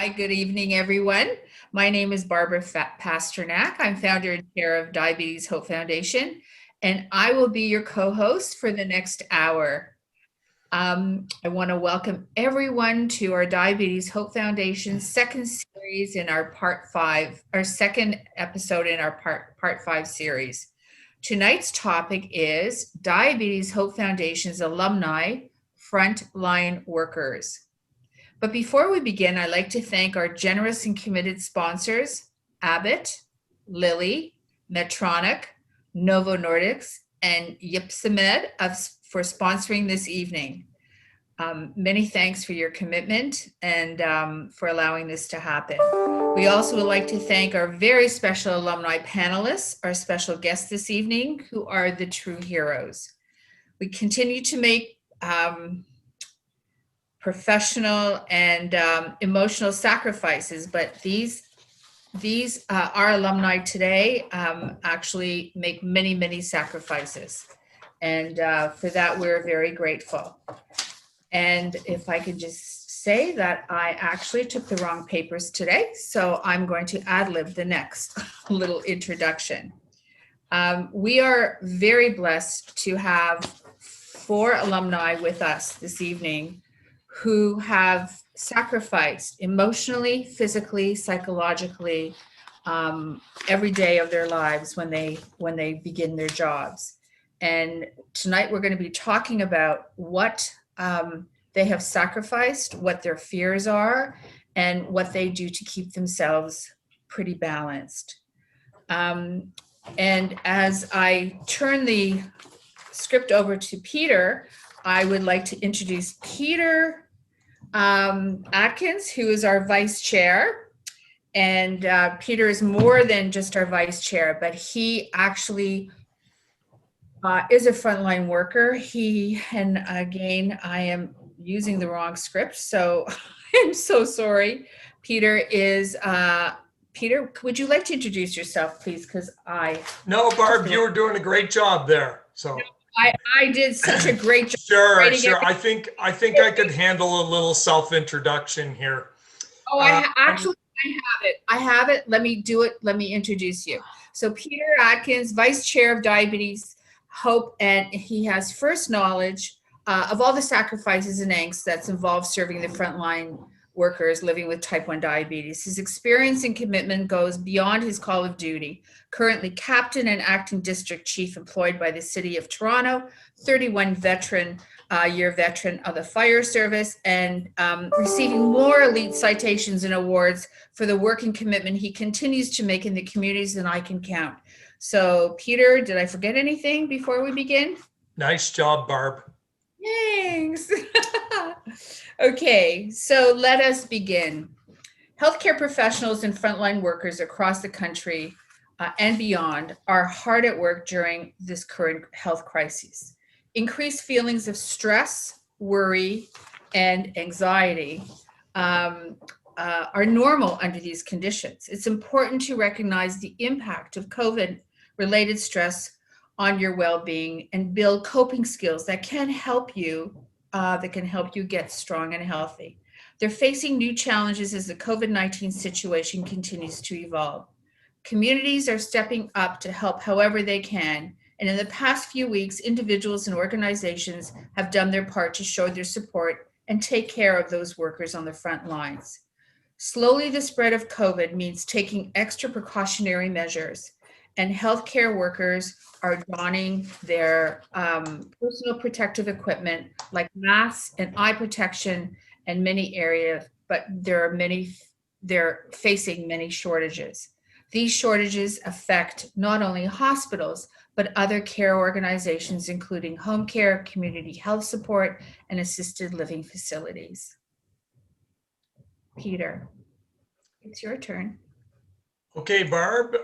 Hi, good evening, everyone. My name is Barbara Pasternak. I'm founder and chair of Diabetes Hope Foundation, and I will be your co-host for the next hour. I want to welcome everyone to our Diabetes Hope Foundation second series in our part 5, our second episode in our part 5 series. Tonight's topic is Diabetes Hope Foundation's alumni, frontline workers. But before we begin, I'd like to thank our generous and committed sponsors, Abbott, Lilly, Medtronic, Novo Nordisk, and Ypsomed for sponsoring this evening. Many thanks for your commitment and for allowing this to happen. We also would like to thank our very special alumni panelists, our special guests this evening, who are the true heroes. We continue to make professional and emotional sacrifices, but these our alumni today actually make many sacrifices, and for that we're very grateful. And if I could just say that I actually took the wrong papers today, so I'm going to ad-lib the next little introduction. We are very blessed to have 4 alumni with us this evening who have sacrificed emotionally, physically, psychologically, every day of their lives when they begin their jobs. And tonight we're going to be talking about what they have sacrificed, what their fears are, and what they do to keep themselves pretty balanced. And as I turn the script over to Peter, I would like to introduce Peter Atkins, who is our vice chair. And Peter is more than just our vice chair, but he actually is a frontline worker. And again, I am using the wrong script, so I'm so sorry. Peter, would you like to introduce yourself, please? No, Barb, you were doing a great job there. So I did such a great job. Sure. I think I could handle a little self-introduction here. Oh, I have it. Let me do it. Let me introduce you. So Peter Atkins, Vice Chair of Diabetes Hope, and he has first knowledge of all the sacrifices and angst that's involved serving the frontline workers living with type 1 diabetes. His experience and commitment goes beyond his call of duty. Currently captain and acting district chief employed by the City of Toronto, 31-year veteran of the fire service, and receiving more elite citations and awards for the work and commitment he continues to make in the communities than I can count. So Peter, did I forget anything before we begin? Nice job, Barb. Thanks. Okay, so let us begin. Healthcare professionals and frontline workers across the country and beyond are hard at work during this current health crisis. Increased feelings of stress, worry, and anxiety are normal under these conditions. It's important to recognize the impact of COVID-related stress on your well-being and build coping skills that can help you get strong and healthy. They're facing new challenges as the COVID-19 situation continues to evolve. Communities are stepping up to help however they can, and in the past few weeks, individuals and organizations have done their part to show their support and take care of those workers on the front lines. Slowly, the spread of COVID means taking extra precautionary measures, and healthcare workers are donning their personal protective equipment like masks and eye protection in many areas, but they're facing many shortages. These shortages affect not only hospitals, but other care organizations, including home care, community health support, and assisted living facilities. Peter, it's your turn. Okay, Barb.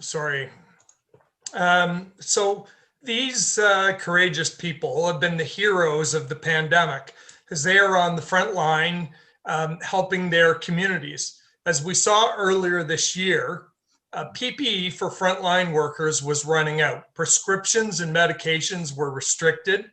Sorry. So these courageous people have been the heroes of the pandemic because they are on the front line helping their communities. As we saw earlier this year, PPE for frontline workers was running out. Prescriptions and medications were restricted,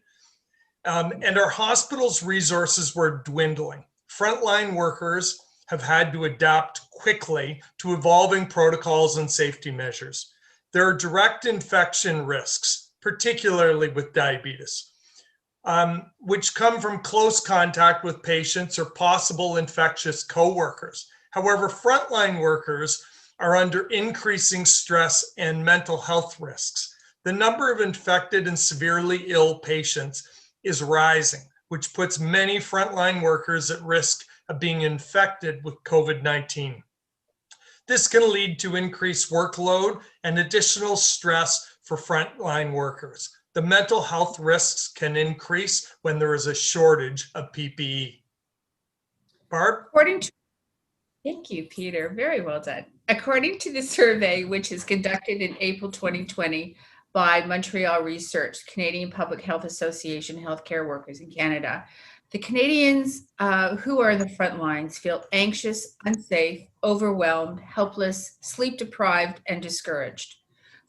and our hospitals' resources were dwindling. frontline workers have had to adapt quickly to evolving protocols and safety measures. There are direct infection risks, particularly with diabetes, which come from close contact with patients or possible infectious coworkers. However, frontline workers are under increasing stress and mental health risks. The number of infected and severely ill patients is rising, which puts many frontline workers at risk of being infected with COVID-19. This can lead to increased workload and additional stress for frontline workers. The mental health risks can increase when there is a shortage of PPE. Barb? Thank you, Peter. Very well done. According to the survey, which is conducted in April 2020 by Montreal Research, Canadian Public Health Association Healthcare Workers in Canada, the Canadians who are in the front lines feel anxious, unsafe, overwhelmed, helpless, sleep deprived, and discouraged.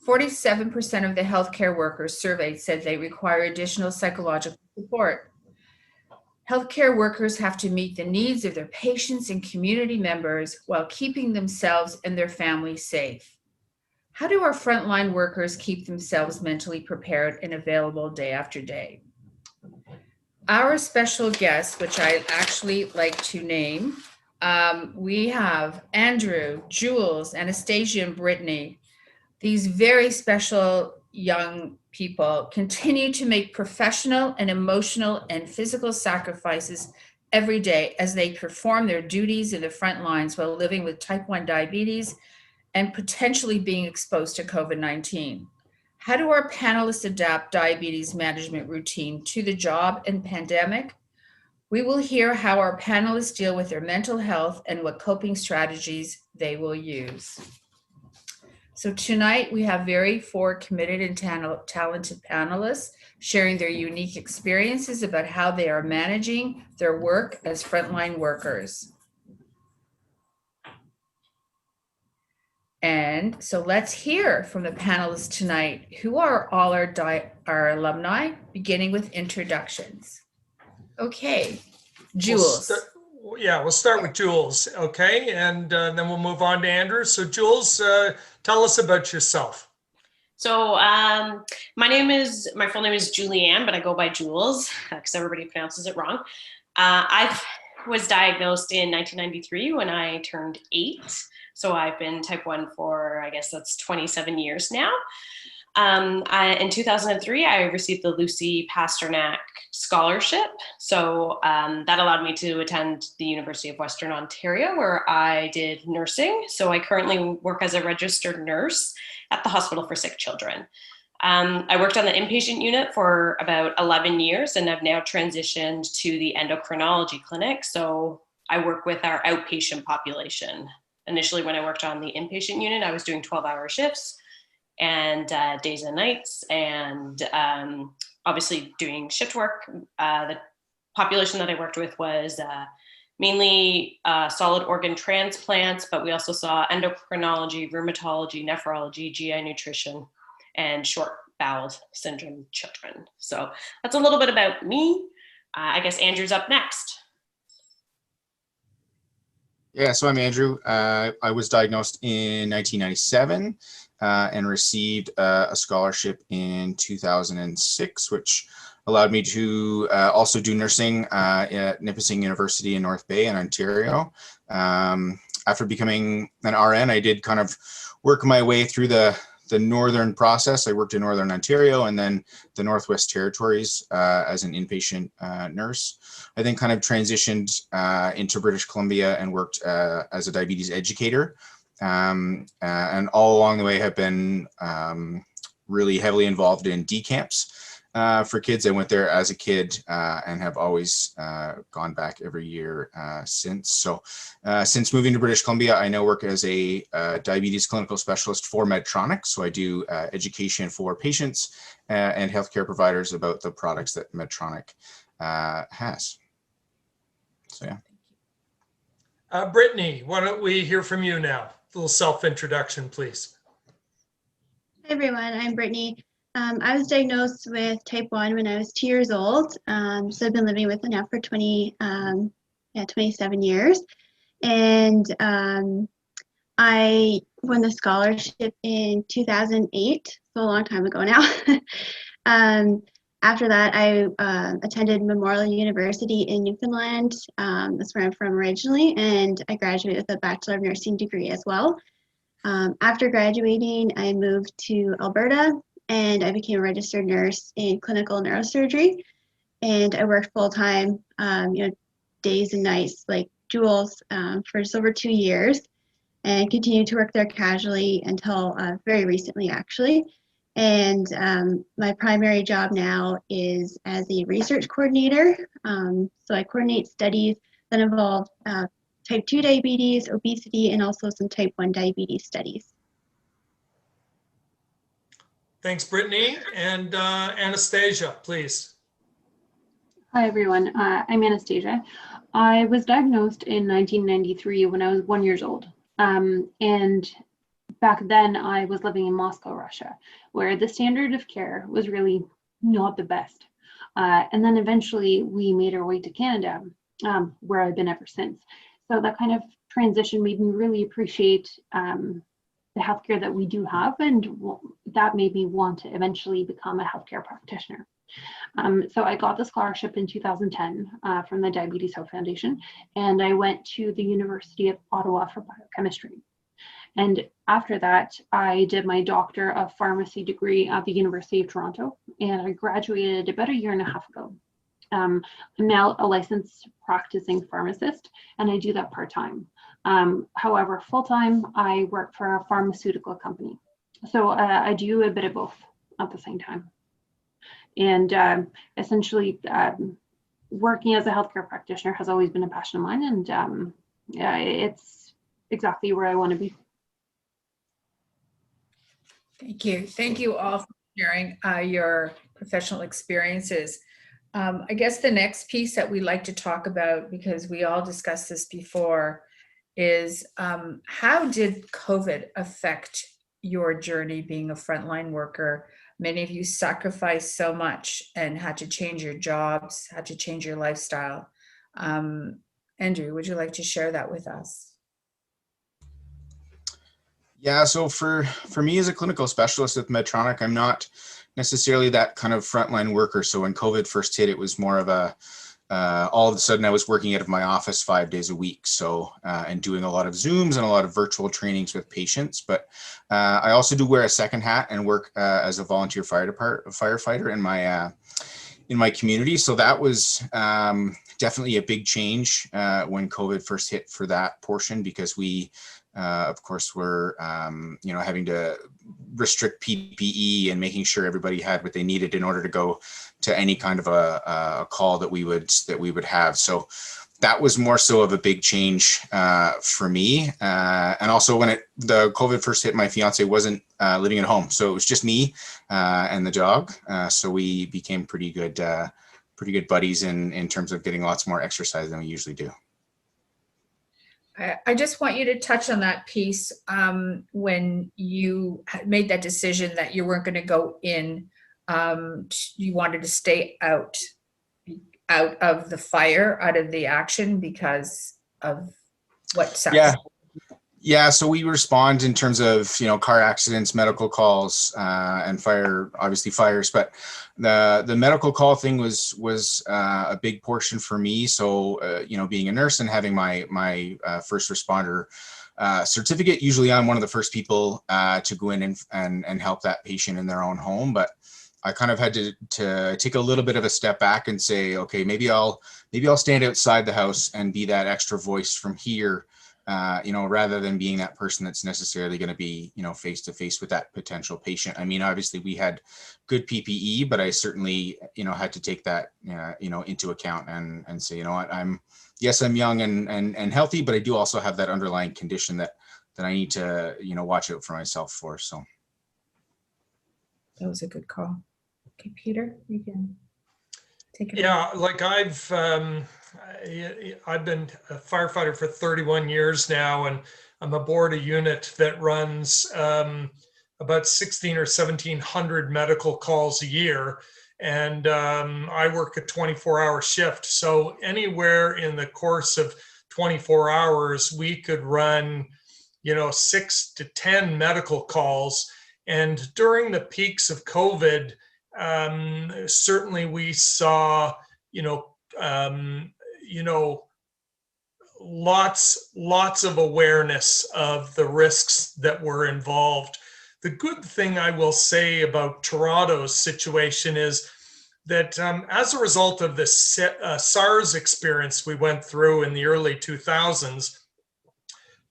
47% of the healthcare workers surveyed said they require additional psychological support. Healthcare workers have to meet the needs of their patients and community members while keeping themselves and their families safe. How do our frontline workers keep themselves mentally prepared and available day after day? Our special guests, which I actually like to name, we have Andrew, Jules, Anastasia, and Brittany. These very special young people continue to make professional and emotional and physical sacrifices every day as they perform their duties in the front lines while living with type 1 diabetes and potentially being exposed to COVID-19. How do our panelists adapt diabetes management routine to the job and pandemic? We will hear how our panelists deal with their mental health and what coping strategies they will use. So tonight we have four committed and talented panelists sharing their unique experiences about how they are managing their work as frontline workers. And so let's hear from the panelists tonight, who are all our alumni, beginning with introductions. Okay, Jules. We'll start with Jules, okay? And then we'll move on to Andrew. So Jules, tell us about yourself. So my full name is Julianne, but I go by Jules because everybody pronounces it wrong. I was diagnosed in 1993 when I turned 8. So I've been type 1 for, I guess that's 27 years now. In 2003, I received the Lucy Pasternak Scholarship. So that allowed me to attend the University of Western Ontario, where I did nursing. So I currently work as a registered nurse at the Hospital for Sick Children. I worked on the inpatient unit for about 11 years, and I've now transitioned to the endocrinology clinic. So I work with our outpatient population. Initially, when I worked on the inpatient unit, I was doing 12-hour shifts and days and nights, and obviously doing shift work. The population that I worked with was mainly solid organ transplants, but we also saw endocrinology, rheumatology, nephrology, GI nutrition, and short bowel syndrome children. So that's a little bit about me. I guess Andrew's up next. Yeah, so I'm Andrew. I was diagnosed in 1997 and received a scholarship in 2006, which allowed me to also do nursing at Nipissing University in North Bay in Ontario. After becoming an RN, I did kind of work my way through the northern process. I worked in Northern Ontario and then the Northwest Territories as an inpatient nurse. I then kind of transitioned into British Columbia and worked as a diabetes educator. And all along the way have been really heavily involved in D camps for kids. I went there as a kid and have always gone back every year since. So since moving to British Columbia, I now work as a diabetes clinical specialist for Medtronic. So I do education for patients and healthcare providers about the products that Medtronic has. So yeah. Brittany, why don't we hear from you now? A little self-introduction, please. Hi everyone, I'm Brittany. I was diagnosed with type 1 when I was 2 years old. So I've been living with it now for 20 27 years. And I won the scholarship in 2008, so a long time ago now. After that, I attended Memorial University in Newfoundland. That's where I'm from originally, and I graduated with a Bachelor of Nursing degree as well. After graduating, I moved to Alberta, and I became a registered nurse in clinical neurosurgery. And I worked full-time, days and nights, like Jules, for just over 2 years, and continued to work there casually until very recently, actually. And my primary job now is as a research coordinator. So I coordinate studies that involve type 2 diabetes, obesity, and also some type 1 diabetes studies. Thanks, Brittany. And Anastasia, please. Hi, everyone. I'm Anastasia. I was diagnosed in 1993 when I was 1 year old. And back then I was living in Moscow, Russia, where the standard of care was really not the best. And then eventually we made our way to Canada, where I've been ever since. So that kind of transition made me really appreciate the healthcare that we do have, and that made me want to eventually become a healthcare practitioner. So I got the scholarship in 2010 from the Diabetes Health Foundation, and I went to the University of Ottawa for biochemistry. And after that, I did my Doctor of Pharmacy degree at the University of Toronto, and I graduated about a year and a half ago. I'm now a licensed practicing pharmacist, and I do that part-time. However, full-time, I work for a pharmaceutical company. So I do a bit of both at the same time. And essentially, working as a healthcare practitioner has always been a passion of mine, and it's exactly where I want to be. Thank you. Thank you all for sharing your professional experiences. I guess the next piece that we like to talk about, because we all discussed this before, is how did COVID affect your journey being a frontline worker? Many of you sacrificed so much and had to change your jobs, had to change your lifestyle. Andrew, would you like to share that with us? Yeah, so for me as a clinical specialist at Medtronic, I'm not necessarily that kind of frontline worker. So when COVID first hit, it was more of a, all of a sudden I was working out of my office 5 days a week. So, and doing a lot of Zooms and a lot of virtual trainings with patients. But I also do wear a second hat and work as a volunteer firefighter in my community. So that was definitely a big change when COVID first hit for that portion, because we, of course, were having to restrict PPE and making sure everybody had what they needed in order to go to any kind of a call that we would have. So that was more so of a big change for me. And also when the COVID first hit, my fiance wasn't living at home, so it was just me and the dog. So we became pretty good buddies in terms of getting lots more exercise than we usually do. I just want you to touch on that piece when you made that decision that you weren't going to go in. You wanted to stay out of the fire, out of the action because of what? Yeah. So we respond in terms of, car accidents, medical calls, and fire, obviously fires, but the medical call thing was a big portion for me. So, being a nurse and having my first responder certificate, usually I'm one of the first people to go in and help that patient in their own home. But I kind of had to take a little bit of a step back and say, okay, maybe I'll stand outside the house and be that extra voice from here. Rather than being that person that's necessarily going to be, face to face with that potential patient. I mean, obviously we had good PPE, but I certainly, had to take that, into account and say, what, I'm young and healthy, but I do also have that underlying condition that I need to, watch out for myself for. So. That was a good call. Okay, Peter, you can take it. Yeah, like I've been a firefighter for 31 years now, and I'm aboard a unit that runs about 16 or 1700 medical calls a year. And I work a 24-hour shift. So anywhere in the course of 24 hours, we could run, 6 to 10 medical calls. And during the peaks of COVID, certainly we saw, lots of awareness of the risks that were involved. The good thing I will say about Toronto's situation is that as a result of the SARS experience we went through in the early 2000s,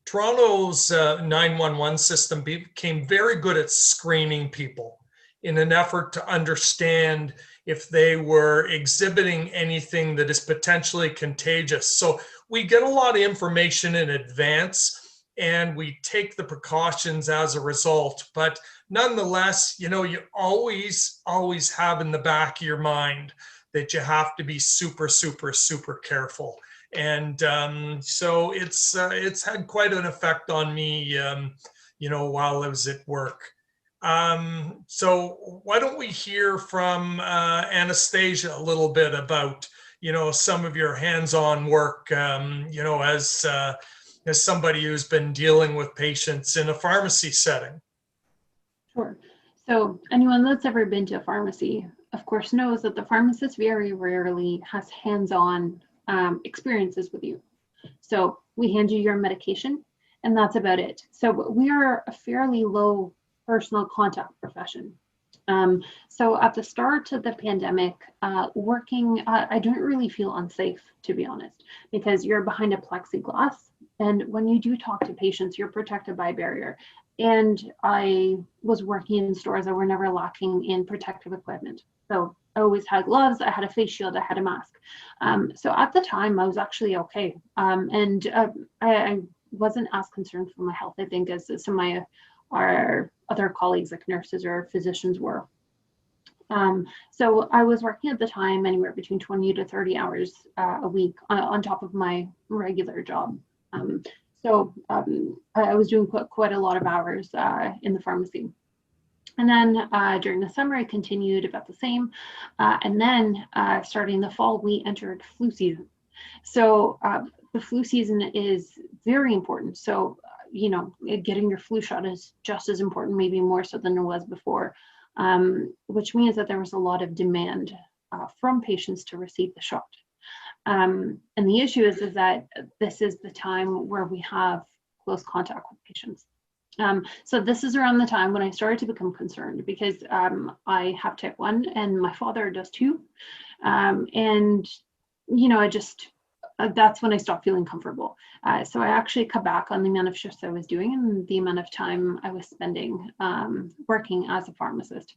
Toronto's 911 system became very good at screening people in an effort to understand if they were exhibiting anything that is potentially contagious. So we get a lot of information in advance and we take the precautions as a result. But nonetheless, you always have in the back of your mind that you have to be super, super, super careful. And so it's had quite an effect on me, while I was at work. So why don't we hear from Anastasia a little bit about, some of your hands-on work, as somebody who's been dealing with patients in a pharmacy setting. Sure. So anyone that's ever been to a pharmacy, of course, knows that the pharmacist very rarely has hands-on experiences with you. So we hand you your medication and that's about it. So we are a fairly low personal contact profession. So at the start of the pandemic, working, I didn't really feel unsafe, to be honest, because you're behind a plexiglass. And when you do talk to patients, you're protected by a barrier. And I was working in stores that were never lacking in protective equipment. So I always had gloves, I had a face shield, I had a mask. So at the time I was actually okay. I wasn't as concerned for my health, I think, as some of our other colleagues like nurses or physicians were. So I was working at the time anywhere between 20 to 30 hours a week on top of my regular job. I was doing quite a lot of hours in the pharmacy. And then during the summer, I continued about the same. And then starting the fall, we entered flu season. So the flu season is very important. So, getting your flu shot is just as important, maybe more so than it was before, which means that there was a lot of demand from patients to receive the shot. And the issue is that this is the time where we have close contact with patients. So this is around the time when I started to become concerned because I have type 1 and my father does too. That's when I stopped feeling comfortable. So I actually cut back on the amount of shifts I was doing and the amount of time I was spending working as a pharmacist.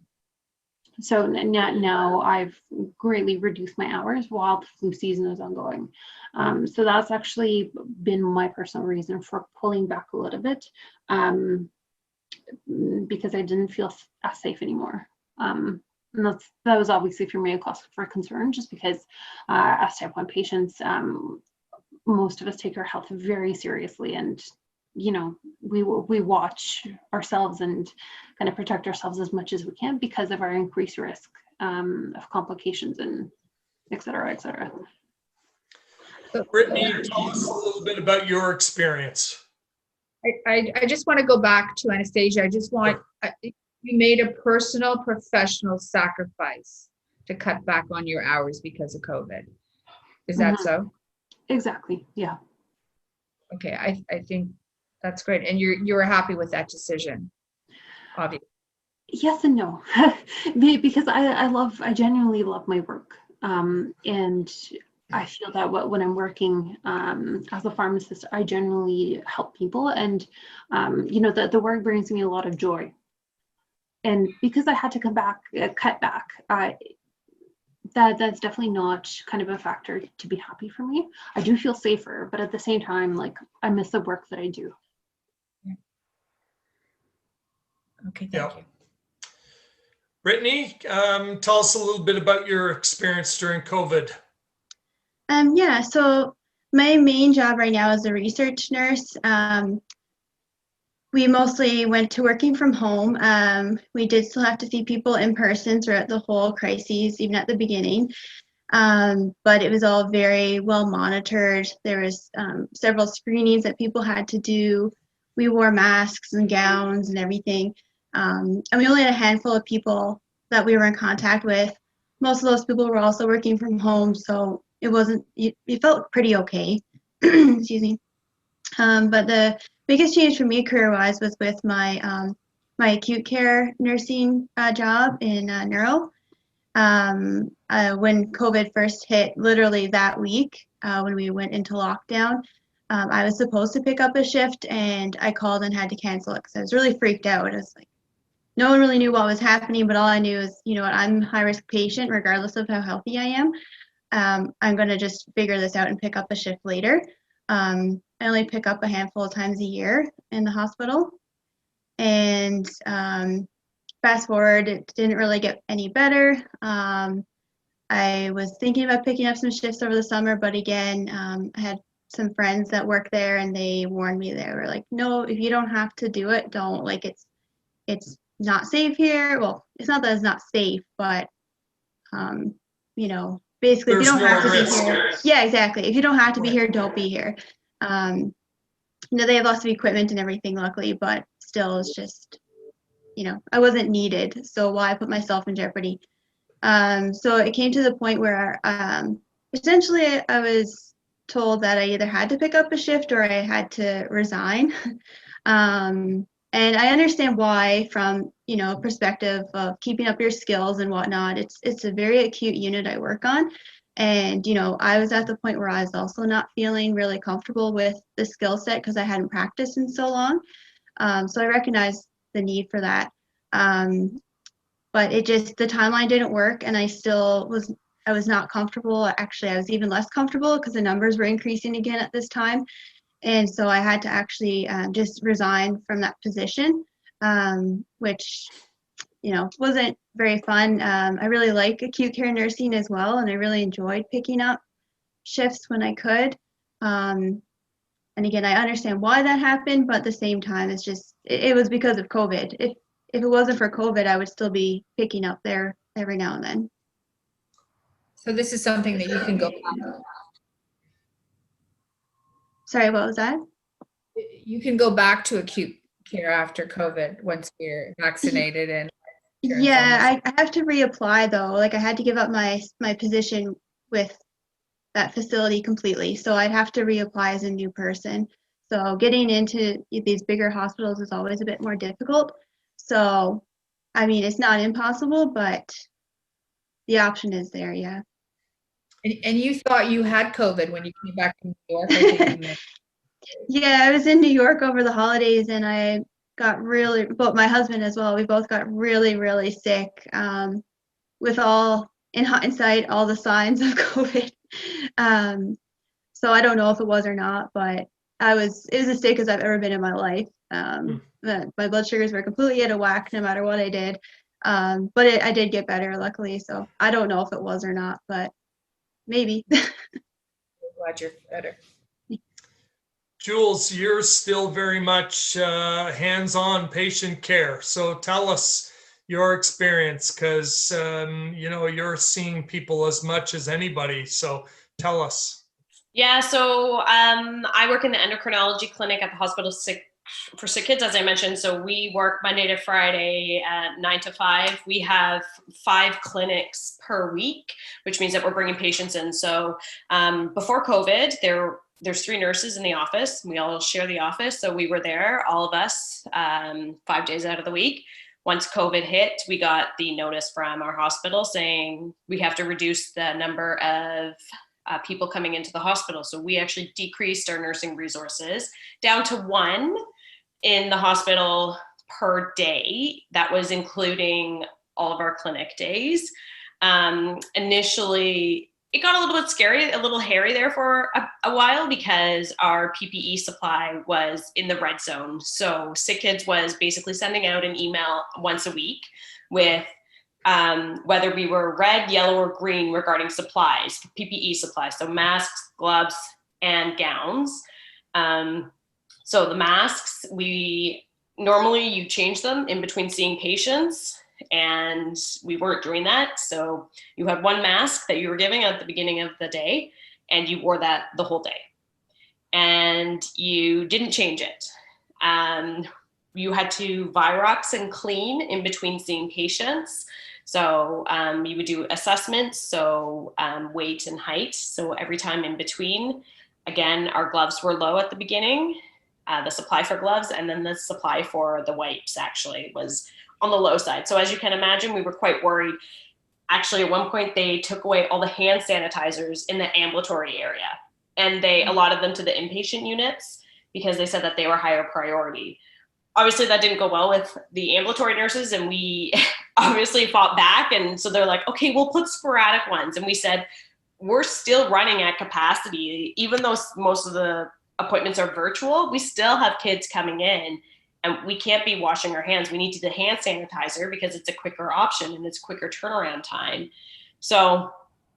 So now I've greatly reduced my hours while the flu season is ongoing. So that's actually been my personal reason for pulling back a little bit because I didn't feel as safe anymore. And that was obviously for me a cause for concern, just because as type 1 patients, most of us take our health very seriously, and we watch ourselves and kind of protect ourselves as much as we can because of our increased risk of complications and et cetera, et cetera. Brittany, tell us a little bit about your experience. I just want to go back to Anastasia. I just want, you made a personal, professional sacrifice to cut back on your hours because of COVID. Is that so? Exactly, yeah. Okay, I think that's great. And you were happy with that decision, obviously. Yes and no, because I genuinely love my work. And I feel that when I'm working as a pharmacist, I generally help people, and the work brings me a lot of joy. And because I had to cut back, that's definitely not kind of a factor to be happy for me. I do feel safer, but at the same time, like, I miss the work that I do. Okay, thank you. Brittany, tell us a little bit about your experience during COVID. So my main job right now is a research nurse. we mostly went to working from home. We did still have to see people in person throughout the whole crisis, even at the beginning. But it was all very well monitored. There was several screenings that people had to do. We wore masks and gowns and everything. And we only had a handful of people that we were in contact with. Most of those people were also working from home, so it felt pretty okay. Excuse me. But the biggest change for me career-wise was with my acute care nursing job in neuro. When COVID first hit, literally that week, when we went into lockdown, I was supposed to pick up a shift, and I called and had to cancel it because I was really freaked out. I was like, no one really knew what was happening, but all I knew is, you know what, I'm a high-risk patient regardless of how healthy I am. I'm going to just figure this out and pick up a shift later. I only pick up a handful of times a year in the hospital. And fast forward, it didn't really get any better. I was thinking about picking up some shifts over the summer, but again, I had some friends that work there, and they warned me. They were like, no, if you don't have to do it, don't. Like, it's not safe here. Well, it's not that it's not safe, but you know, basically, There's if you don't have to risk. be here, yeah, exactly. If you don't have to be here, don't be here. You know, they have lots of equipment and everything, luckily, but still, it's just, you know, I wasn't needed, so why put myself in jeopardy? So it came to the point where essentially I was told that I either had to pick up a shift or I had to resign. And I understand why, from, you know, perspective of keeping up your skills and whatnot. It's a very acute unit I work on. And, you know, I was at the point where I was also not feeling really comfortable with the skill set because I hadn't practiced in so long. So I recognized the need for that. But the timeline didn't work, and I was not comfortable. Actually, I was even less comfortable because the numbers were increasing again at this time. And so I had to actually just resign from that position, which, you know, wasn't very fun. I really like acute care nursing as well, and I really enjoyed picking up shifts when I could. And again, I understand why that happened, but at the same time, it was because of COVID. If it wasn't for COVID, I would still be picking up there every now and then. So this is something that you can go back. Sorry, what was that? You can go back to acute care after COVID once you're vaccinated and. Yeah, I have to reapply though. Like, I had to give up my position with that facility completely. So I'd have to reapply as a new person. So getting into these bigger hospitals is always a bit more difficult. So, I mean, it's not impossible, but the option is there, yeah. And you thought you had COVID when you came back from New York? I think you meant. Yeah, I was in New York over the holidays, and I got but my husband as well, we both got really, really sick, with in hindsight, all the signs of COVID. So I don't know if it was or not, but it was as sick as I've ever been in my life. My blood sugars were completely out of whack no matter what I did. But I did get better, luckily. So I don't know if it was or not, but maybe. Glad you're better. Jules, you're still very much hands-on patient care. So tell us your experience, because you know, you're seeing people as much as anybody. So tell us. Yeah, so I work in the endocrinology clinic at the hospital for sick kids, as I mentioned. So we work Monday to Friday at 9 to 5. We have 5 clinics per week, which means that we're bringing patients in. So before COVID, there's 3 nurses in the office. We all share the office. So we were there, all of us, 5 days out of the week. Once COVID hit, we got the notice from our hospital saying we have to reduce the number of people coming into the hospital. So we actually decreased our nursing resources down to 1 in the hospital per day. That was including all of our clinic days. Initially, it got a little bit scary, a little hairy there for a while, because our PPE supply was in the red zone. So Sick Kids was basically sending out an email once a week with whether we were red, yellow, or green regarding supplies, PPE supplies, so masks, gloves, and gowns. So the masks, we normally you change them in between seeing patients, and we weren't doing that. So you had one mask that you were giving at the beginning of the day, and you wore that the whole day. And you didn't change it. You had to Virox and clean in between seeing patients. So you would do assessments, so weight and height. So every time in between, again, our gloves were low at the beginning, the supply for gloves, and then the supply for the wipes actually was on the low side. So as you can imagine, we were quite worried. Actually, at one point, they took away all the hand sanitizers in the ambulatory area, and they allotted them to the inpatient units because they said that they were higher priority. Obviously, that didn't go well with the ambulatory nurses, and we obviously fought back. And so they're like, okay, we'll put sporadic ones. And we said, we're still running at capacity. Even though most of the appointments are virtual, we still have kids coming in, and we can't be washing our hands. We need to do the hand sanitizer because it's a quicker option and it's quicker turnaround time. So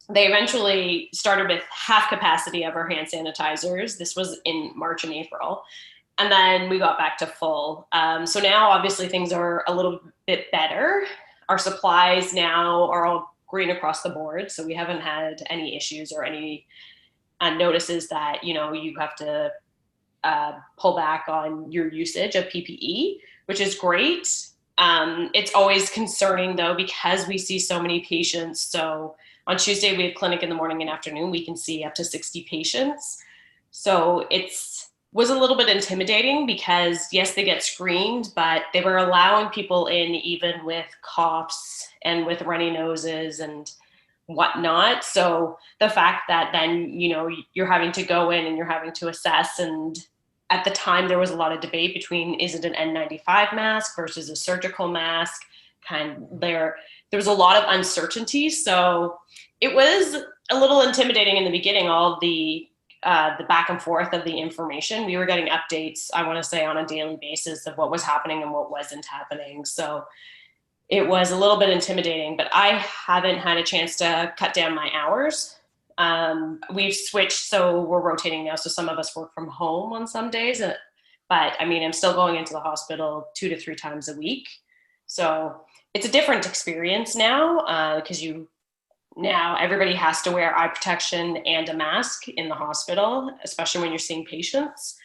they eventually started with half capacity of our hand sanitizers. This was in March and April. And then we got back to full. So now obviously things are a little bit better. Our supplies now are all green across the board. So we haven't had any issues or any notices that, you know, you have to pull back on your usage of PPE, which is great. It's always concerning though, because we see so many patients. So on Tuesday, we have clinic in the morning and afternoon. We can see up to 60 patients. So was a little bit intimidating because yes, they get screened, but they were allowing people in even with coughs and with runny noses and whatnot. So the fact that then, you know, you're having to go in and you're having to assess, and at the time there was a lot of debate between, is it an N95 mask versus a surgical mask? There was a lot of uncertainty. So it was a little intimidating in the beginning, all the back and forth of the information. We were getting updates, I want to say, on a daily basis of what was happening and what wasn't happening. So it was a little bit intimidating, but I haven't had a chance to cut down my hours. We've switched, so we're rotating now. So some of us work from home on some days, but I mean, I'm still going into the hospital 2 to 3 times a week. So it's a different experience now because now everybody has to wear eye protection and a mask in the hospital, especially when you're seeing patients.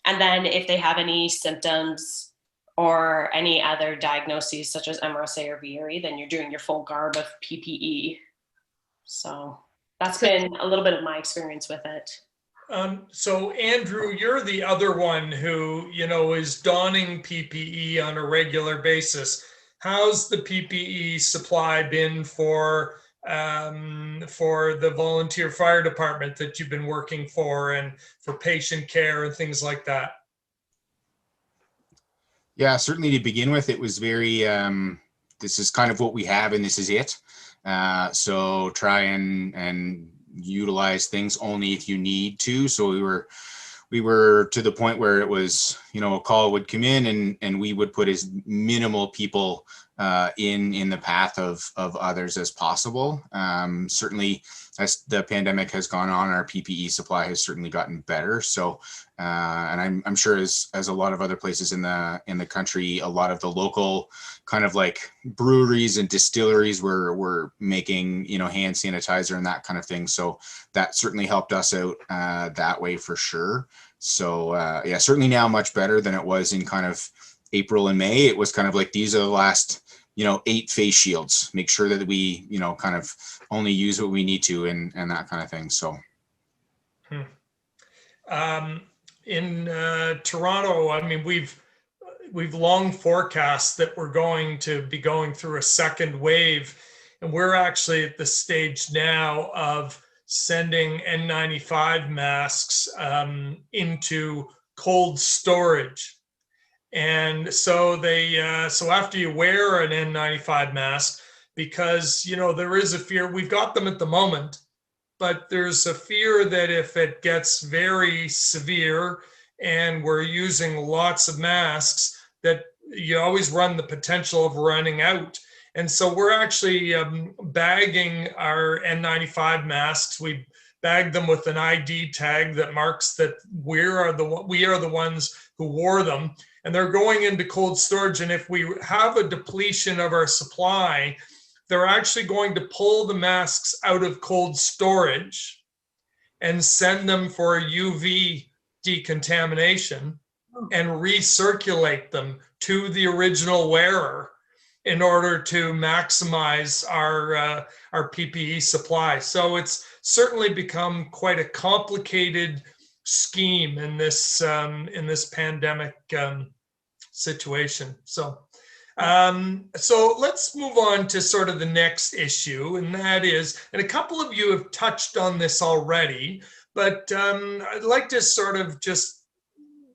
And then if they have any symptoms or any other diagnoses such as MRSA or VRE, then you're doing your full garb of PPE. So that's been a little bit of my experience with it. So Andrew, you're the other one who, you know, is donning PPE on a regular basis. How's the PPE supply been for the volunteer fire department that you've been working for, and for patient care and things like that? Yeah, certainly to begin with, it was very, this is kind of what we have and this is it. So try and utilize things only if you need to. So we were to the point where it was, you know, a call would come in and we would put as minimal people in the path of others as possible. Certainly, as the pandemic has gone on, our PPE supply has certainly gotten better. So, and I'm sure as a lot of other places in the country, a lot of the local kind of like breweries and distilleries were making, you know, hand sanitizer and that kind of thing. So that certainly helped us out that way for sure. So yeah, certainly now much better than it was in kind of April and May. It was kind of like, these are the last, you know, 8 face shields. Make sure that we, you know, kind of only use what we need to and that kind of thing. So. In Toronto, I mean, we've long forecast that we're going to be going through a second wave, and we're actually at the stage now of sending N95 masks into cold storage. And so so after you wear an N95 mask, because, you know, there is a fear, we've got them at the moment, but there's a fear that if it gets very severe and we're using lots of masks, that you always run the potential of running out. And so we're actually bagging our N95 masks. We bag them with an ID tag that marks that we are the ones who wore them. and they're going into cold storage. And if we have a depletion of our supply, they're actually going to pull the masks out of cold storage and send them for UV decontamination and recirculate them to the original wearer in order to maximize our PPE supply. So it's certainly become quite a complicated scheme in this pandemic situation. So let's move on to sort of the next issue, and that is, and a couple of you have touched on this already, but I'd like to sort of just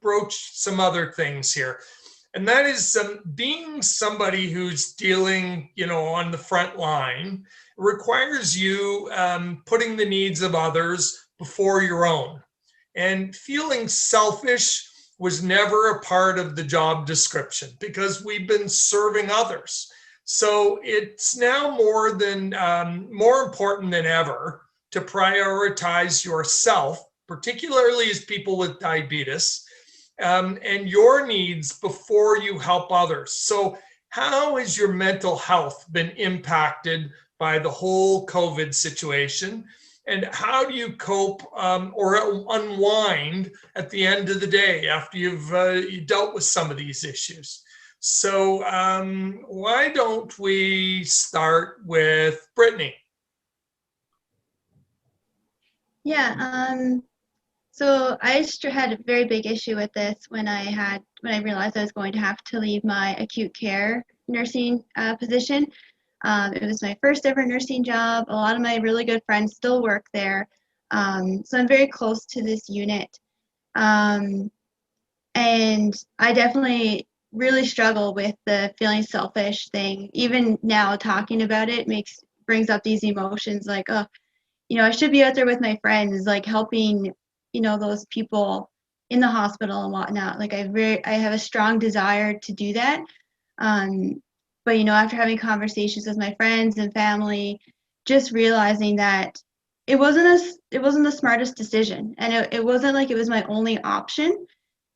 broach some other things here. And that is being somebody who's dealing, on the front line requires you putting the needs of others before your own. And feeling selfish was never a part of the job description because we've been serving others. So it's now more important than ever to prioritize yourself, particularly as people with diabetes, and your needs before you help others. So how has your mental health been impacted by the whole COVID situation? And how do you cope or unwind at the end of the day after you've dealt with some of these issues? So why don't we start with Brittany? Yeah, so I had a very big issue with this when I realized I was going to have to leave my acute care nursing position. It was my first ever nursing job. A lot of my really good friends still work there. So I'm very close to this unit. And I definitely really struggle with the feeling selfish thing. Even now talking about it brings up these emotions like, oh, I should be out there with my friends, like helping, those people in the hospital and whatnot. Like I have a strong desire to do that. But after having conversations with my friends and family, just realizing that it wasn't the smartest decision, and it wasn't like it was my only option.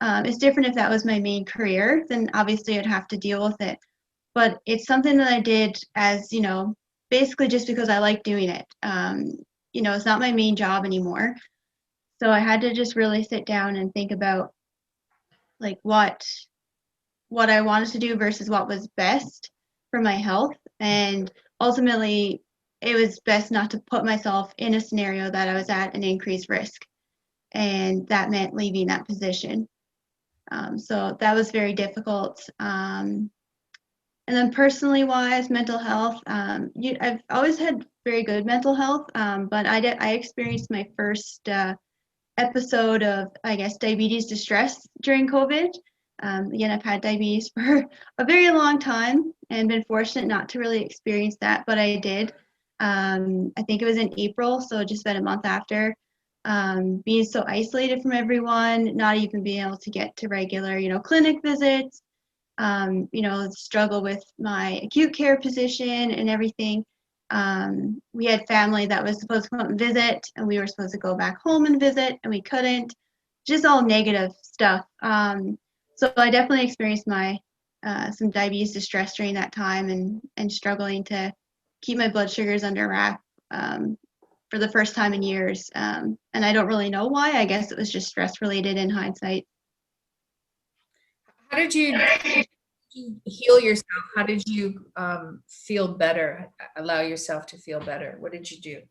It's different if that was my main career, then obviously I'd have to deal with it. But it's something that I did as, basically just because I like doing it. It's not my main job anymore. So I had to just really sit down and think about like what I wanted to do versus what was best for my health. And ultimately, it was best not to put myself in a scenario that I was at an increased risk. And that meant leaving that position. So that was very difficult. And then personally wise, mental health, I've always had very good mental health, but I experienced my first episode of, I guess, diabetes distress during COVID. Again, I've had diabetes for a very long time and been fortunate not to really experience that, but I did. I think it was in April, so just about a month after. Being so isolated from everyone, not even being able to get to regular, clinic visits, struggle with my acute care position and everything. We had family that was supposed to come and visit, and we were supposed to go back home and visit, and we couldn't. Just all negative stuff. So I definitely experienced some diabetes distress during that time, and struggling to keep my blood sugars under wrap for the first time in years. And I don't really know why. I guess it was just stress related in hindsight. How did you heal yourself? How did you feel better, allow yourself to feel better? What did you do?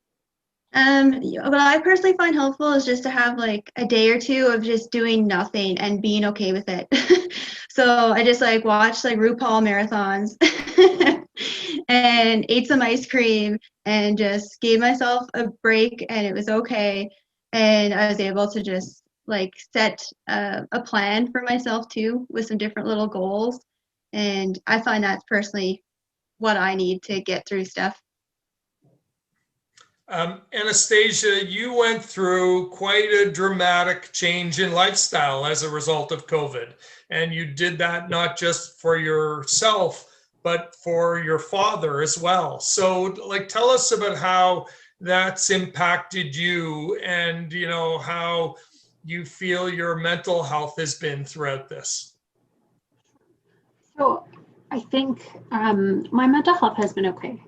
What I personally find helpful is just to have like a day or two of just doing nothing and being okay with it. So I just watched RuPaul marathons and ate some ice cream and just gave myself a break, and it was okay. And I was able to just set a plan for myself too, with some different little goals. And I find that's personally what I need to get through stuff. Anastasia, you went through quite a dramatic change in lifestyle as a result of COVID. And you did that not just for yourself, but for your father as well. So tell us about how that's impacted you, and how you feel your mental health has been throughout this. So I think my mental health has been okay,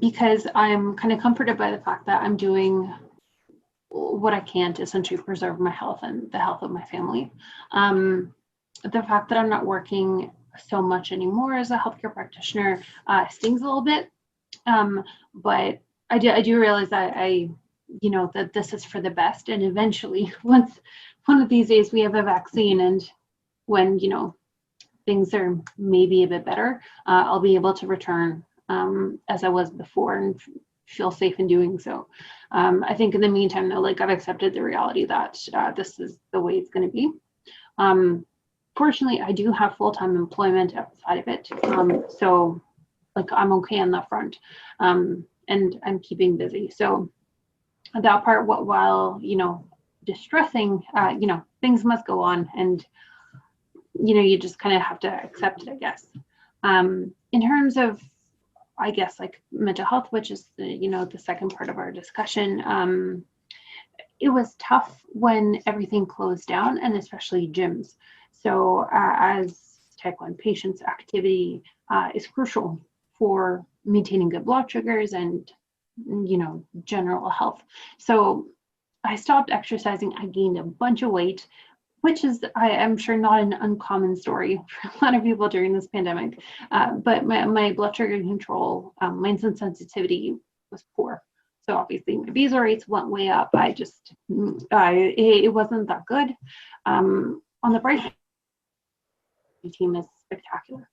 because I'm kind of comforted by the fact that I'm doing what I can to essentially preserve my health and the health of my family. The fact that I'm not working so much anymore as a healthcare practitioner stings a little bit, but I do realize that that this is for the best, and eventually, once one of these days we have a vaccine, and when things are maybe a bit better, I'll be able to return as I was before and feel safe in doing so. I think in the meantime, though, like, I've accepted the reality that this is the way it's going to be. Fortunately, I do have full-time employment outside of it, so like I'm okay on that front, and I'm keeping busy. So that part, while distressing, things must go on, and you just kind of have to accept it, I guess. In terms of, I guess, like mental health, which is the second part of our discussion, it was tough when everything closed down, and especially gyms. So as type 1 patients, activity is crucial for maintaining good blood sugars and general health. So I stopped exercising. I gained a bunch of weight, which is, I am sure, not an uncommon story for a lot of people during this pandemic. But my blood sugar control, my insulin sensitivity was poor. So obviously my basal rates went way up. It wasn't that good. On the bright, the team is spectacular.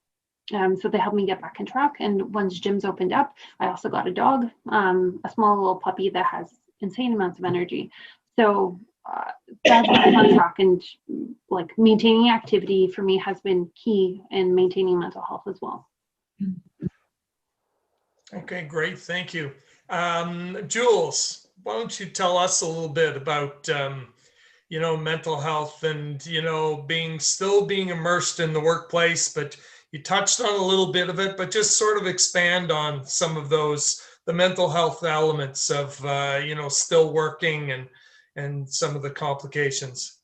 So they helped me get back on track. And once gyms opened up, I also got a dog, a small little puppy that has insane amounts of energy. So that's on track, and like maintaining activity for me has been key in maintaining mental health as well. Okay, great. Thank you. Jules, why don't you tell us a little bit about, mental health and, still being immersed in the workplace, but you touched on a little bit of it, but just sort of expand on some of those, the mental health elements of, still working and some of the complications.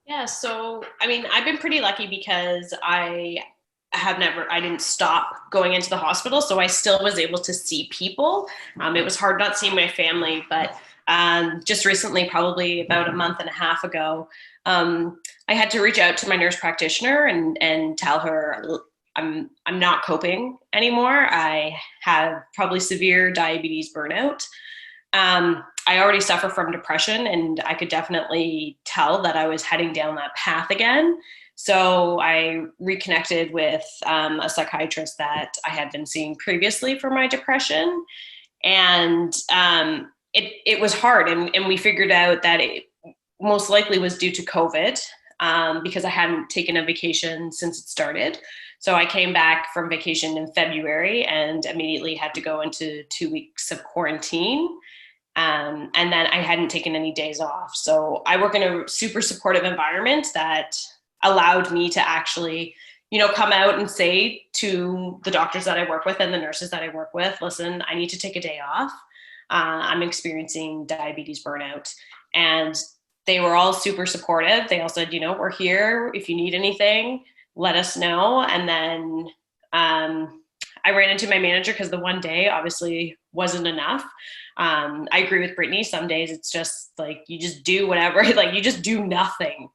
Yeah, so I've been pretty lucky because I didn't stop going into the hospital, so I still was able to see people. It was hard not seeing my family, but just recently, probably about a month and a half ago, I had to reach out to my nurse practitioner and tell her I'm not coping anymore. I have probably severe diabetes burnout. I already suffer from depression, and I could definitely tell that I was heading down that path again. So I reconnected with a psychiatrist that I had been seeing previously for my depression. And it was hard. And we figured out that it most likely was due to COVID, because I hadn't taken a vacation since it started. So I came back from vacation in February and immediately had to go into 2 weeks of quarantine. And then I hadn't taken any days off. So I work in a super supportive environment that allowed me to actually, come out and say to the doctors that I work with and the nurses that I work with, listen, I need to take a day off. I'm experiencing diabetes burnout. And they were all super supportive. They all said, we're here. If you need anything, let us know. And then I ran into my manager because the one day obviously wasn't enough. I agree with Brittany. Some days it's just like, you just do whatever, like you just do nothing,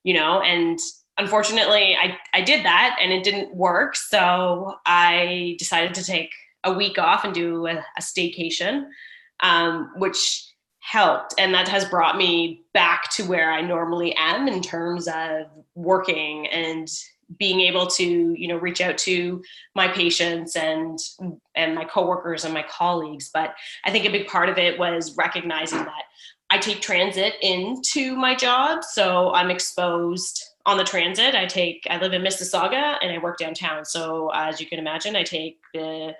and unfortunately I did that and it didn't work. So I decided to take a week off and do a staycation, which helped. And that has brought me back to where I normally am in terms of working and being able to, reach out to my patients and my coworkers and my colleagues. But I think a big part of it was recognizing that I take transit into my job. So I'm exposed on the transit. I live in Mississauga and I work downtown. So as you can imagine, I take the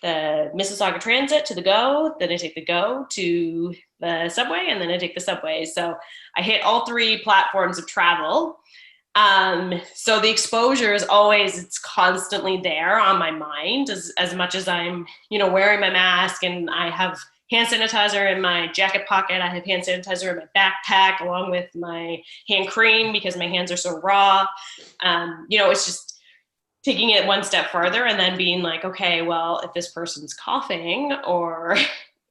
Mississauga transit to the GO, then I take the GO to the subway, and then I take the subway. So I hit all three platforms of travel. So the exposure is always, it's constantly there on my mind as much as I'm, wearing my mask and I have hand sanitizer in my jacket pocket. I have hand sanitizer in my backpack along with my hand cream because my hands are so raw. It's just taking it one step further and then being like, okay, well, if this person's coughing or,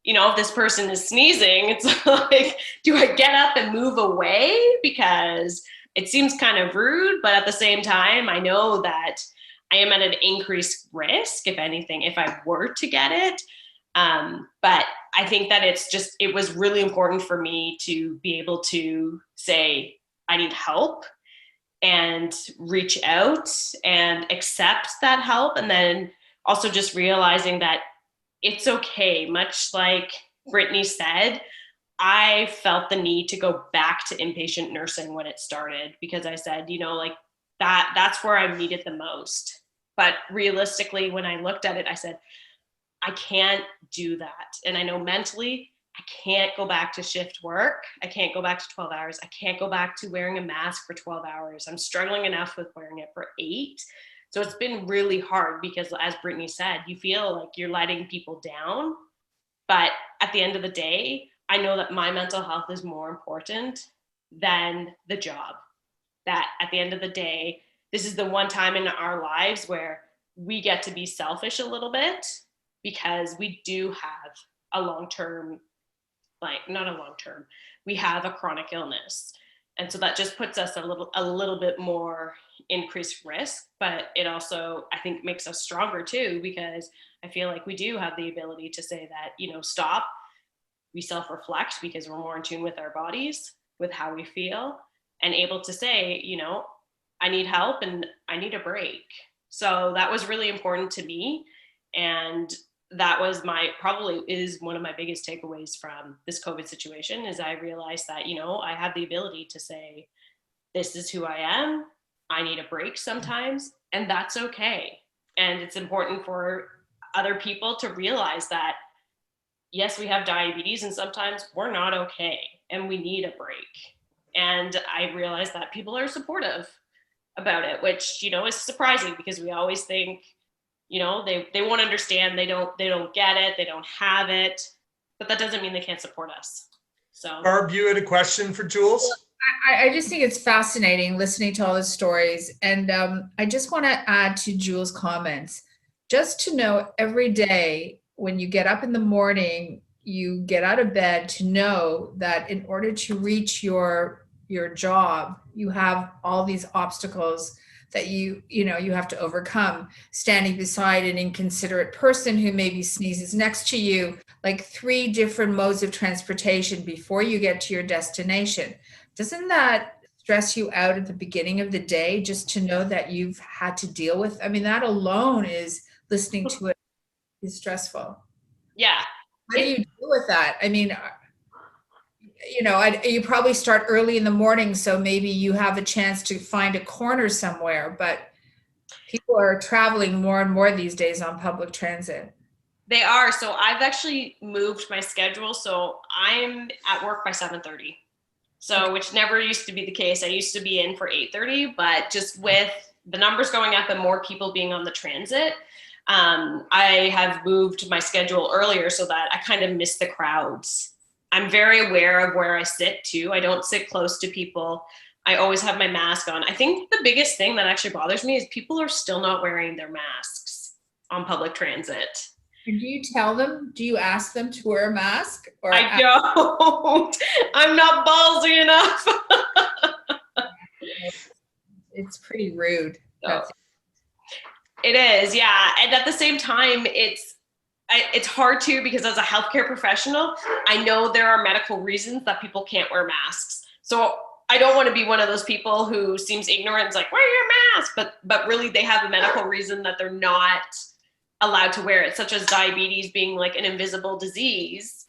if this person is sneezing, it's like, do I get up and move away? Because it seems kind of rude, but at the same time, I know that I am at an increased risk, if anything, if I were to get it. But I think that it was really important for me to be able to say, I need help and reach out and accept that help. And then also just realizing that it's okay. Much like Brittany said, I felt the need to go back to inpatient nursing when it started because I said, that's where I'm needed the most. But realistically, when I looked at it, I said, I can't do that. And I know mentally, I can't go back to shift work. I can't go back to 12 hours. I can't go back to wearing a mask for 12 hours. I'm struggling enough with wearing it for 8. So it's been really hard because, as Brittany said, you feel like you're letting people down. But at the end of the day, I know that my mental health is more important than the job. That at the end of the day, this is the one time in our lives where we get to be selfish a little bit because we do have a long-term, we have a chronic illness. And so that just puts us a little bit more increased risk, but it also, I think, makes us stronger too, because I feel like we do have the ability to say that, stop, we self-reflect because we're more in tune with our bodies, with how we feel, and able to say, I need help and I need a break. So that was really important to me. And that was probably is one of my biggest takeaways from this COVID situation is I realized that, I have the ability to say, this is who I am. I need a break sometimes, and that's okay. And it's important for other people to realize that, yes, we have diabetes and sometimes we're not okay and we need a break. And I realized that people are supportive about it, which, is surprising because we always think, they won't understand, they don't get it, they don't have it, but that doesn't mean they can't support us. So Barb, you had a question for Jules? I just think it's fascinating listening to all the stories. And I just want to add to Jules' comments, just to know every day when you get up in the morning, you get out of bed, to know that in order to reach your job, you have all these obstacles that you have to overcome. Standing beside an inconsiderate person who maybe sneezes next to you, like 3 different modes of transportation before you get to your destination. Doesn't that stress you out at the beginning of the day, just to know that you've had to deal with? I mean, that alone is, listening to it is stressful. Yeah. How do you deal with that? I mean, you probably start early in the morning, so maybe you have a chance to find a corner somewhere, but people are traveling more and more these days on public transit. They are. So I've actually moved my schedule. So I'm at work by 7:30. So, which never used to be the case. I used to be in for 8:30, but just with the numbers going up and more people being on the transit, I have moved my schedule earlier so that I kind of miss the crowds. I'm very aware of where I sit too. I don't sit close to people. I always have my mask on. I think the biggest thing that actually bothers me is people are still not wearing their masks on public transit. Do you tell them? Do you ask them to wear a mask? Or I don't. I'm not ballsy enough. It's pretty rude. So, it is, yeah. And at the same time, it's hard too, because as a healthcare professional, I know there are medical reasons that people can't wear masks. So I don't want to be one of those people who seems ignorant, is like, wear your mask, but really they have a medical reason that they're not allowed to wear it, such as diabetes being like an invisible disease.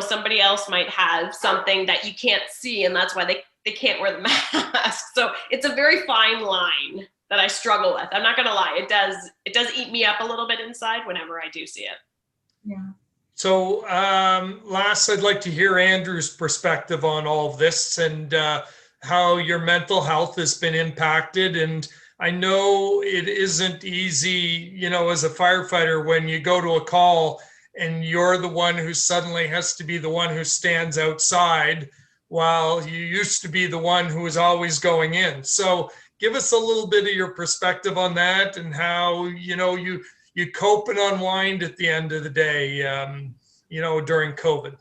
Somebody else might have something that you can't see, and that's why they can't wear the mask. So it's a very fine line that I struggle with. I'm not gonna lie, it does eat me up a little bit inside whenever I do see it. Yeah. So last, I'd like to hear Andrew's perspective on all of this and how your mental health has been impacted. And I know it isn't easy, as a firefighter, when you go to a call and you're the one who suddenly has to be the one who stands outside while you used to be the one who was always going in. So give us a little bit of your perspective on that and how, you cope and unwind at the end of the day, during COVID.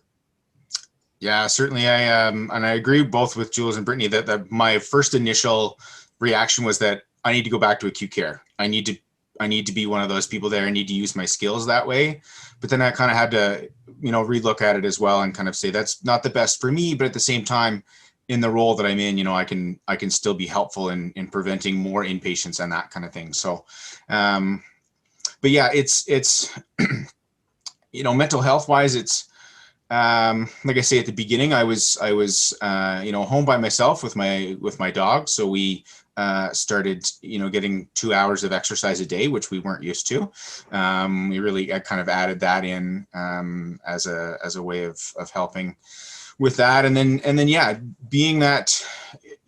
Yeah, certainly. And I agree both with Jules and Brittany that my first initial reaction was that I need to go back to acute care. I need to be one of those people there. I need to use my skills that way. But then I kind of had to, relook at it as well and kind of say that's not the best for me. But at the same time, in the role that I'm in, I can still be helpful in preventing more inpatients and that kind of thing. So, but yeah, it's mental health wise, it's like I say at the beginning, I was home by myself with my dog. So we started getting 2 hours of exercise a day, which we weren't used to. We really kind of added that in as a way of helping with that. And then yeah, being that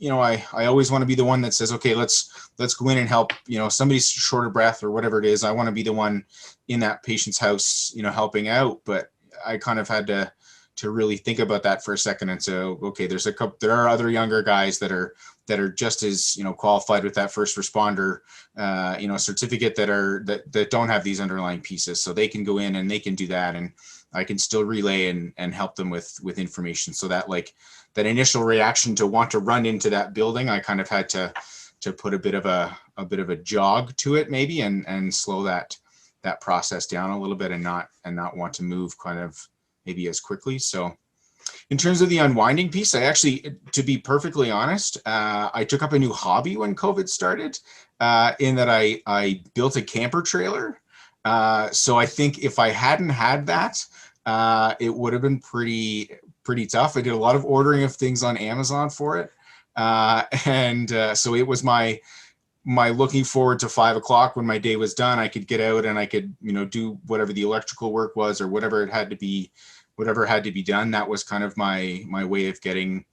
I always want to be the one that says, okay, let's go in and help, somebody's short of breath or whatever it is. I want to be the one in that patient's house, helping out. But I kind of had to really think about that for a second and say, okay, there are other younger guys that are just as qualified with that first responder certificate that don't have these underlying pieces, so they can go in and they can do that, and I can still relay and help them with information. So that that initial reaction to want to run into that building, I kind of had to put a bit of a jog to it maybe and slow that process down a little bit and not want to move kind of maybe as quickly. So in terms of the unwinding piece, I actually, to be perfectly honest, I took up a new hobby when COVID started, in that I built a camper trailer. So I think if I hadn't had that, it would have been pretty tough. I did a lot of ordering of things on Amazon for it. So it was my looking forward to 5 o'clock when my day was done. I could get out and I could, do whatever the electrical work was or whatever had to be done. That was kind of my way of getting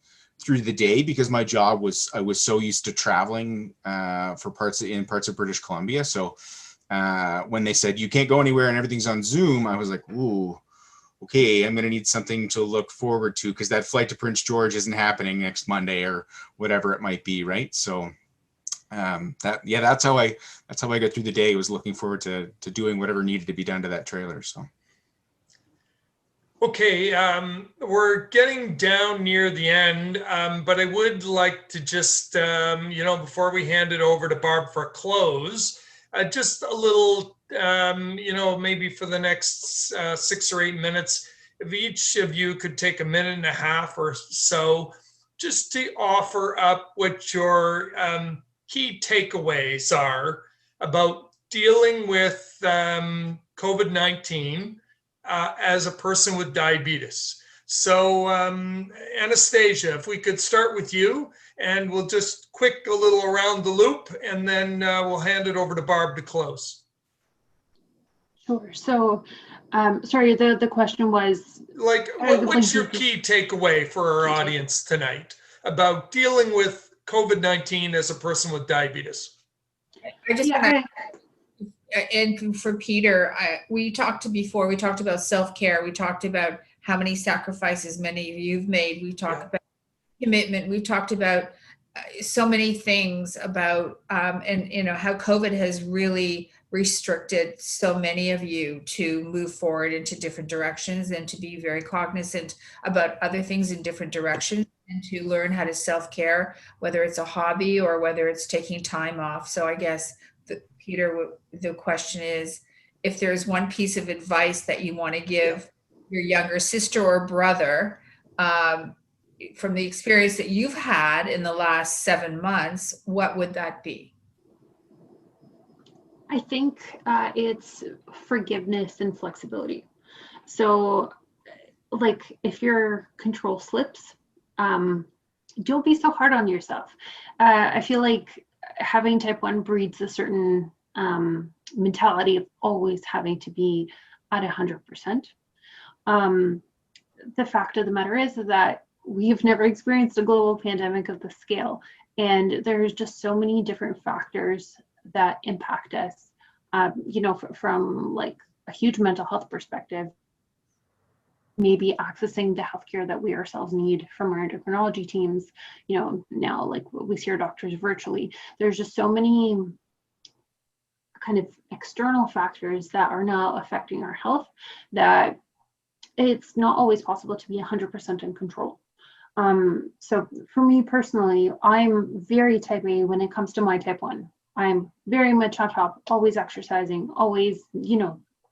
through the day, because my job I was so used to traveling for parts of British Columbia. So when they said you can't go anywhere and everything's on Zoom, I was like, ooh, okay, I'm going to need something to look forward to, because that flight to Prince George isn't happening next Monday or whatever it might be, right? So that's how I got through the day, was looking forward to doing whatever needed to be done to that trailer. So okay, we're getting down near the end, but I would like to just before we hand it over to Barb for a close, just a little maybe for the next 6 or 8 minutes, if each of you could take a minute and a half or so just to offer up what your key takeaways are about dealing with COVID-19 as a person with diabetes. So Anastasia, if we could start with you, and we'll just a little around the loop, and then we'll hand it over to Barb to close. Sure. So, sorry, the question was, what's your key takeaway for our audience tonight about dealing with COVID-19 as a person with diabetes? And for Peter, we talked about self-care. We talked about how many sacrifices many of you've made. We talked about commitment. We talked about so many things about, and how COVID has really restricted so many of you to move forward into different directions and to be very cognizant about other things in different directions and to learn how to self-care, whether it's a hobby or whether it's taking time off. So I guess, Peter, the question is, if there's one piece of advice that you want to give your younger sister or brother from the experience that you've had in the last 7 months, what would that be? I think it's forgiveness and flexibility. So if your control slips, don't be so hard on yourself. I feel like having type 1 breeds a certain mentality of always having to be at 100%. The fact of the matter is that we've never experienced a global pandemic of the scale, and there's just so many different factors that impact us, from a huge mental health perspective maybe accessing the healthcare that we ourselves need from our endocrinology teams. Now like we see our doctors virtually. There's just so many kind of external factors that are now affecting our health that it's not always possible to be 100% in control. So for me personally, I'm very type A when it comes to my type 1. I'm very much on top, always exercising, always,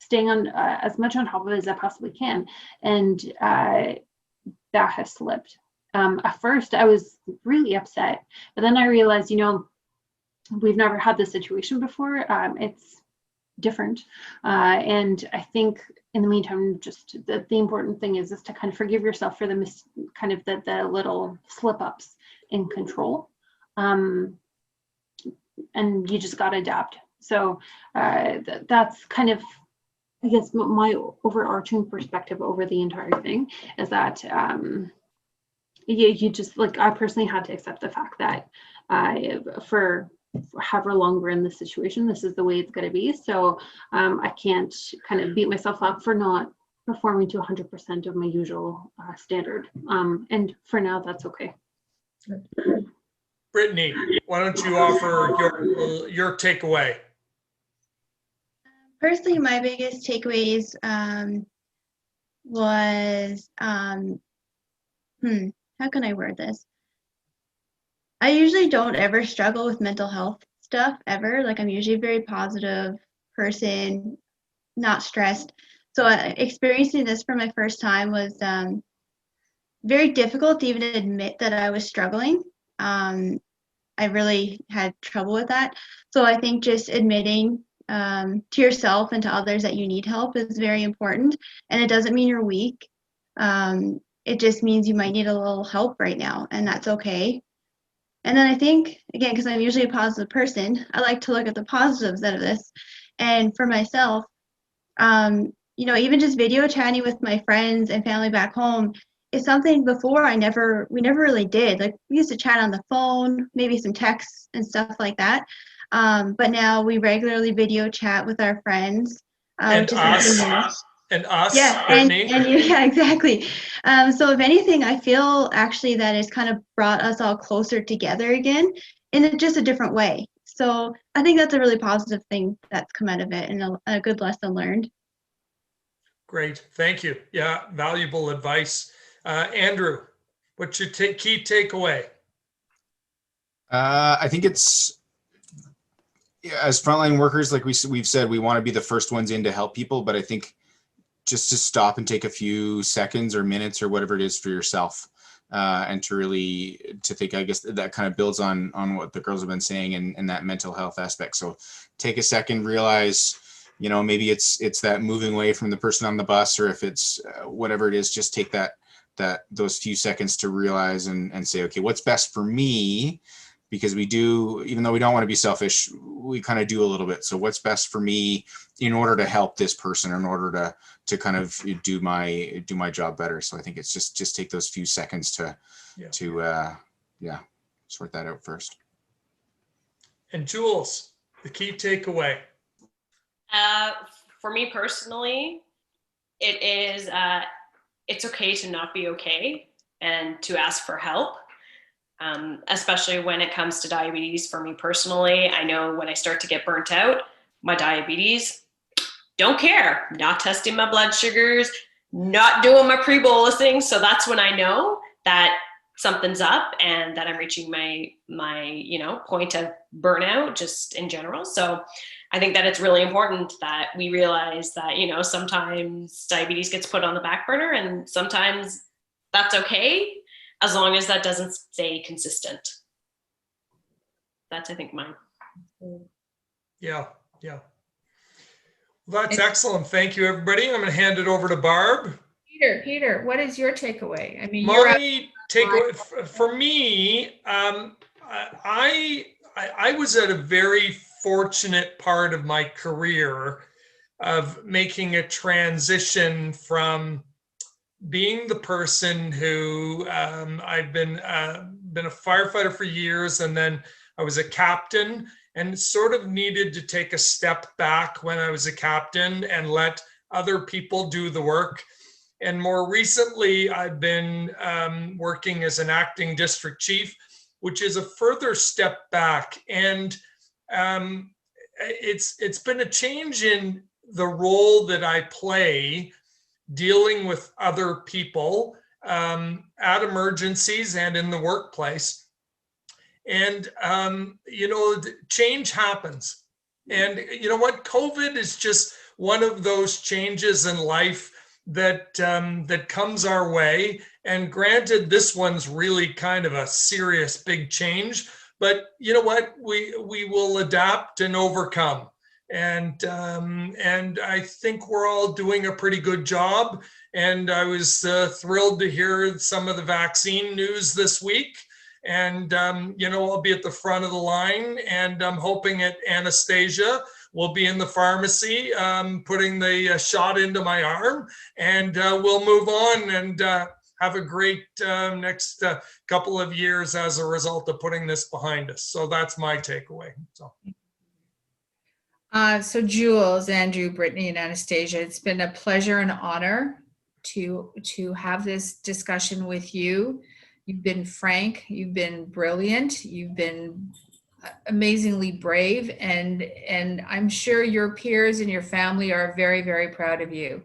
staying on as much on top of it as I possibly can. And that has slipped. At first, I was really upset, but then I realized, we've never had this situation before. It's different. And I think in the meantime, just the important thing is to kind of forgive yourself for the little slip ups in control. And you just got to adapt. So that's kind of, I guess, my overarching perspective over the entire thing is that you just, like, I personally had to accept the fact that for however long we're in this situation, this is the way it's going to be. So I can't kind of beat myself up for not performing to 100% of my usual standard. And for now, that's okay. Brittany, why don't you offer your takeaway? Personally, my biggest takeaways was, how can I word this? I usually don't ever struggle with mental health stuff ever. Like, I'm usually a very positive person, not stressed. So experiencing this for my first time was very difficult to even admit that I was struggling. I really had trouble with that. So I think just admitting to yourself and to others that you need help is very important. And it doesn't mean you're weak. It just means you might need a little help right now, and that's okay. And then I think, again, because I'm usually a positive person, I like to look at the positives out of this. And for myself, even just video chatting with my friends and family back home is something before we never really did. Like, we used to chat on the phone, maybe some texts and stuff like that. But now we regularly video chat with our friends. And us. Yeah, Brittany. and you, yeah, exactly. So if anything, I feel actually that it's kind of brought us all closer together again in just a different way. So I think that's a really positive thing that's come out of it, and a good lesson learned. Great, thank you. Yeah, valuable advice. Andrew, what's your key takeaway? I think it's, as frontline workers, like we've said, we want to be the first ones in to help people, but I think just to stop and take a few seconds or minutes or whatever it is for yourself, and to think, I guess that kind of builds on what the girls have been saying and that mental health aspect. So take a second, realize, maybe it's that moving away from the person on the bus, or if it's whatever it is, just take those few seconds to realize and say, okay, what's best for me? Because we do, even though we don't want to be selfish, we kind of do a little bit. So what's best for me in order to help this person, or in order to kind of do my job better. So I think it's just take those few seconds to sort that out first. And Jules, the key takeaway. For me personally, it is it's okay to not be okay and to ask for help. Especially when it comes to diabetes. For me personally, I know when I start to get burnt out, my diabetes, don't care, not testing my blood sugars, not doing my pre-bolusing. So that's when I know that something's up and that I'm reaching my point of burnout just in general. So I think that it's really important that we realize that, sometimes diabetes gets put on the back burner, and sometimes that's okay, as long as that doesn't stay consistent. That's, I think, mine. Yeah. Well, that's excellent. Thank you, everybody. I'm going to hand it over to Barb. Peter, what is your takeaway? I mean, my takeaway for me, I was at a very fortunate part of my career of making a transition from being the person who I've been a firefighter for years, and then I was a captain, and sort of needed to take a step back when I was a captain and let other people do the work. And more recently, I've been working as an acting district chief, which is a further step back. And it's been a change in the role that I play dealing with other people at emergencies and in the workplace. And, change happens. And you know what? COVID is just one of those changes in life that that comes our way. And granted, this one's really kind of a serious big change. But you know what? We will adapt and overcome. And I think we're all doing a pretty good job. And I was thrilled to hear some of the vaccine news this week. And, I'll be at the front of the line, and I'm hoping at Anastasia will be in the pharmacy putting the shot into my arm, and we'll move on and have a great next couple of years as a result of putting this behind us. So that's my takeaway. So Jules, Andrew, Brittany, and Anastasia, it's been a pleasure and honor to have this discussion with you. You've been frank, you've been brilliant, you've been amazingly brave, and I'm sure your peers and your family are very, very proud of you,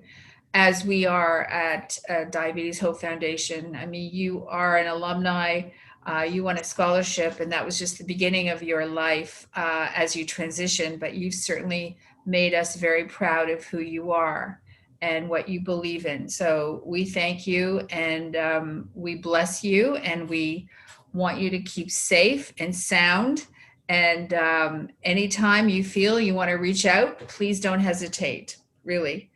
as we are at Diabetes Hope Foundation. I mean, you are an alumni, you won a scholarship, and that was just the beginning of your life as you transition, but you've certainly made us very proud of who you are and what you believe in. So we thank you, and we bless you, and we want you to keep safe and sound. And anytime you feel you want to reach out, please don't hesitate, really.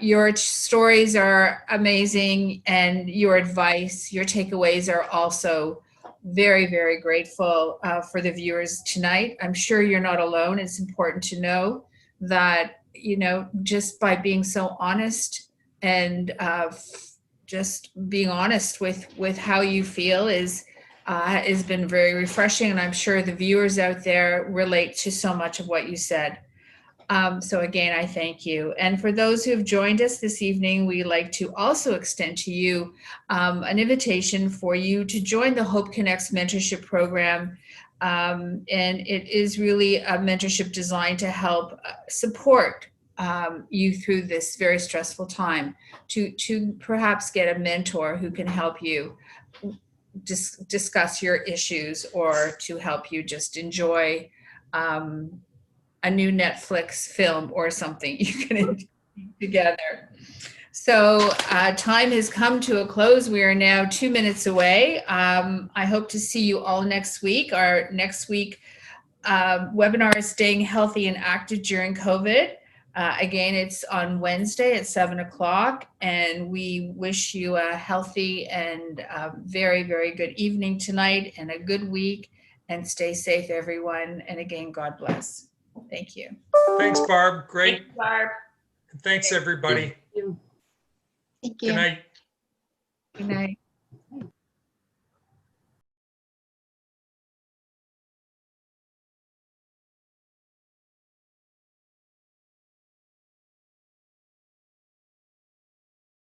Your stories are amazing, and your advice, your takeaways are also very, very grateful for the viewers tonight. I'm sure you're not alone. It's important to know that, just by being so honest and just being honest with how you feel has been very refreshing. And I'm sure the viewers out there relate to so much of what you said. So again, I thank you. And for those who have joined us this evening, we like to also extend to you an invitation for you to join the Hope Connects mentorship program. And it is really a mentorship designed to help support you through this very stressful time, to perhaps get a mentor who can help you discuss your issues, or to help you just enjoy a new Netflix film or something you can enjoy together. So time has come to a close. We are now 2 minutes away. I hope to see you all next week. Our next week webinar is Staying Healthy and Active During COVID. Again, it's on Wednesday at 7 o'clock, and we wish you a healthy and very, very good evening tonight, and a good week, and stay safe, everyone. And again, God bless. Thank you. Thanks, Barb. Great. Thanks, Barb. Thanks, everybody. Thank you. Good night. Good night.